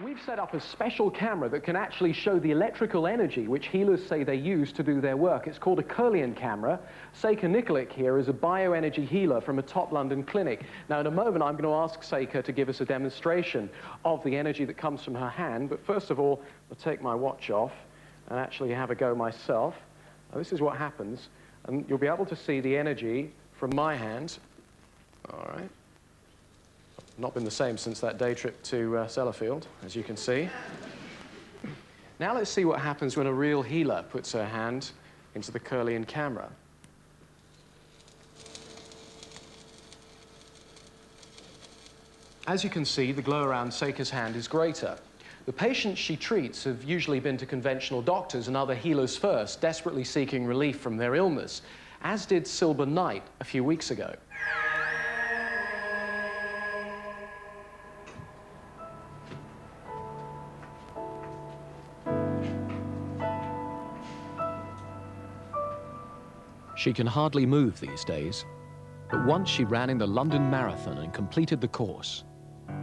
We've set up a special camera that can actually show the electrical energy which healers say they use to do their work. It's called a Kirlian camera. Seka here is a bioenergy healer from a top London clinic. Now, in a moment, I'm going to ask Seka to give us a demonstration of the energy that comes from her hand. But first of all, I'll take my watch off and actually have a go myself. Now, this is what happens. And you'll be able to see the energy from my hand. All right. Not been the same since that day trip to Sellafield, as you can see. Now let's see what happens when a real healer puts her hand into the Kirlian camera. As you can see, the glow around Seka's hand is greater. The patients she treats have usually been to conventional doctors and other healers first, desperately seeking relief from their illness, as did Silber Knight a few weeks ago. She can hardly move these days, but once she ran in the London Marathon and completed the course,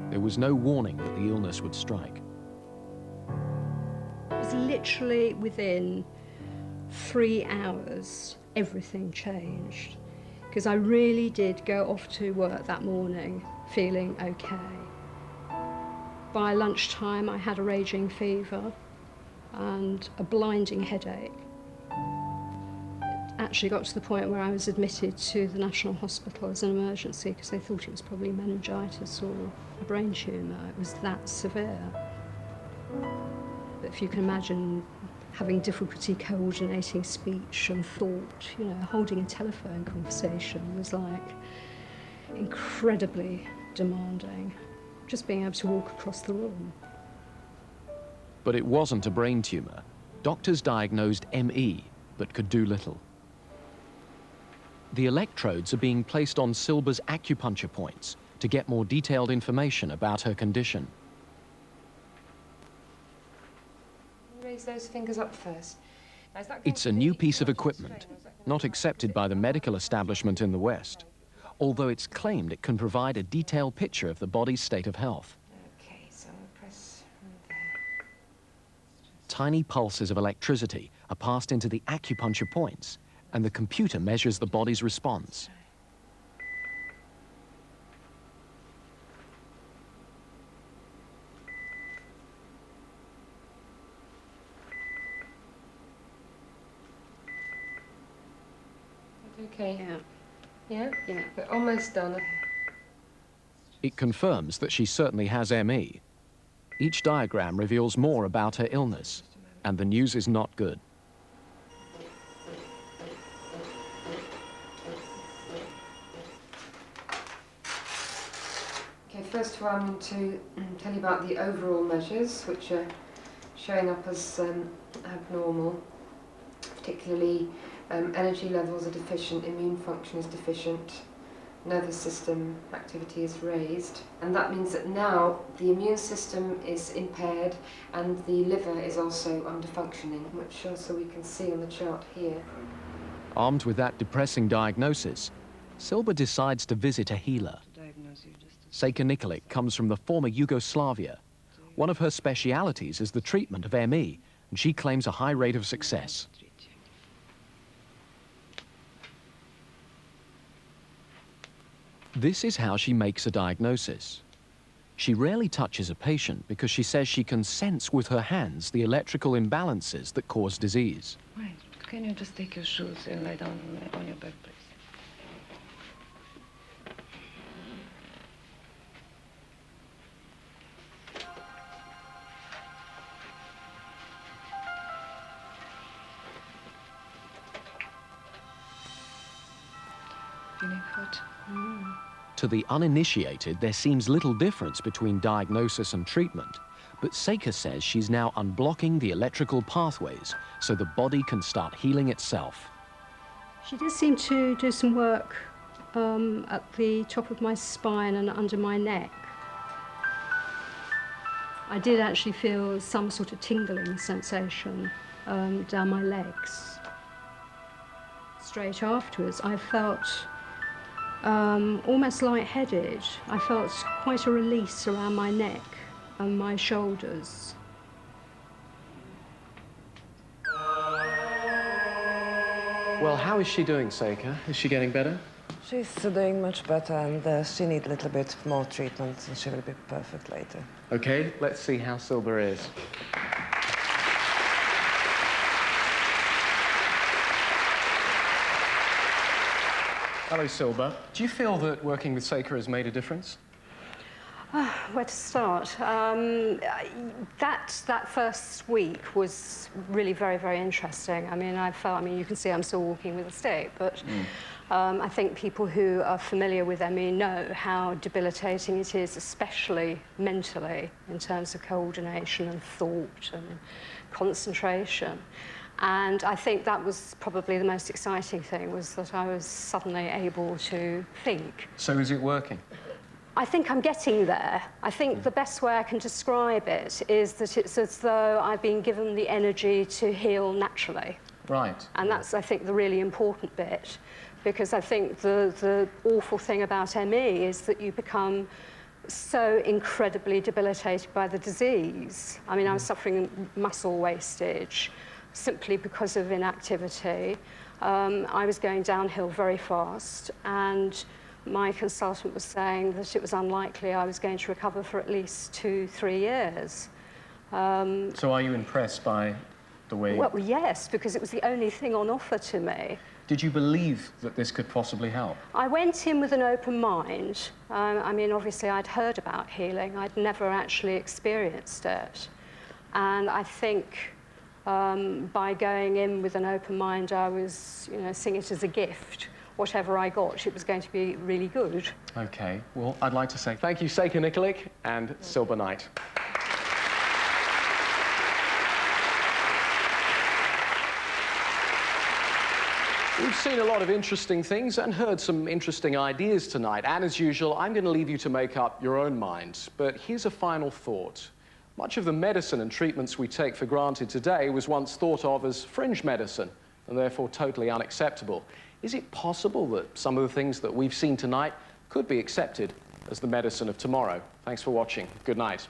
there was no warning that the illness would strike. It was literally within 3 hours, everything changed, because I really did go off to work that morning feeling okay. By lunchtime, I had a raging fever and a blinding headache. Actually got to the point where I was admitted to the National Hospital as an emergency because they thought it was probably meningitis or a brain tumour. It was that severe. But if you can imagine having difficulty coordinating speech and thought, you know, holding a telephone conversation was like incredibly demanding. Just being able to walk across the room. But it wasn't a brain tumour. Doctors diagnosed ME, but could do little. The electrodes are being placed on Silber's acupuncture points to get more detailed information about her condition. Raise those fingers up first. It's a new piece of equipment, not accepted by the medical establishment in the West, although it's claimed it can provide a detailed picture of the body's state of health. Okay, so press there. Tiny pulses of electricity are passed into the acupuncture points, and the computer measures the body's response. Okay. Yeah. Yeah? Yeah. We're almost done. It confirms that she certainly has ME. Each diagram reveals more about her illness, and the news is not good. Okay, first of all, I'm going to tell you about the overall measures, which are showing up as abnormal. Particularly, energy levels are deficient, immune function is deficient, nervous system activity is raised. And that means that now the immune system is impaired and the liver is also under-functioning, which also we can see on the chart here. Armed with that depressing diagnosis, Silber decides to visit a healer. Seka comes from the former Yugoslavia. One of her specialities is the treatment of ME, and she claims a high rate of success. This is how she makes a diagnosis. She rarely touches a patient because she says she can sense with her hands the electrical imbalances that cause disease. Wait, can you just take your shoes and lie down on your bed, please? Feeling hot? To the uninitiated, there seems little difference between diagnosis and treatment, but Seka says she's now unblocking the electrical pathways so the body can start healing itself. She did seem to do some work at the top of my spine and under my neck. I did actually feel some sort of tingling sensation down my legs. Straight afterwards, I felt almost lightheaded. I felt quite a release around my neck and my shoulders. Well, how is she doing, Seka? Is she getting better? She's doing much better, and she needs a little bit more treatment, and she will be perfect later. Okay, let's see how Silva is. Hello, Silva. Do you feel that working with Seka has made a difference? Where to start? That first week was really very, very interesting. I mean, you can see I'm still walking with a stick, but I think people who are familiar with ME know how debilitating it is, especially mentally, in terms of coordination and thought and concentration. And I think that was probably the most exciting thing, was that I was suddenly able to think. So is it working? I think I'm getting there. I think the best way I can describe it is that it's as though I've been given the energy to heal naturally. Right. And that's, I think, the really important bit, because I think the awful thing about ME is that you become so incredibly debilitated by the disease. I mean, I was suffering muscle wastage simply because of inactivity. I was going downhill very fast, and my consultant was saying that it was unlikely I was going to recover for at least 2-3 years. So are you impressed by the way... Well, yes, because it was the only thing on offer to me. Did you believe that this could possibly help? I went in with an open mind. I mean, obviously, I'd heard about healing. I'd never actually experienced it. And I think by going in with an open mind, I was, seeing it as a gift. Whatever I got, it was going to be really good. OK. Well, I'd like to say thank you, Seka Nikolic and Silva Knight. We've seen a lot of interesting things and heard some interesting ideas tonight. And as usual, I'm going to leave you to make up your own minds. But here's a final thought. Much of the medicine and treatments we take for granted today was once thought of as fringe medicine, and therefore totally unacceptable. Is it possible that some of the things that we've seen tonight could be accepted as the medicine of tomorrow? Thanks for watching. Good night.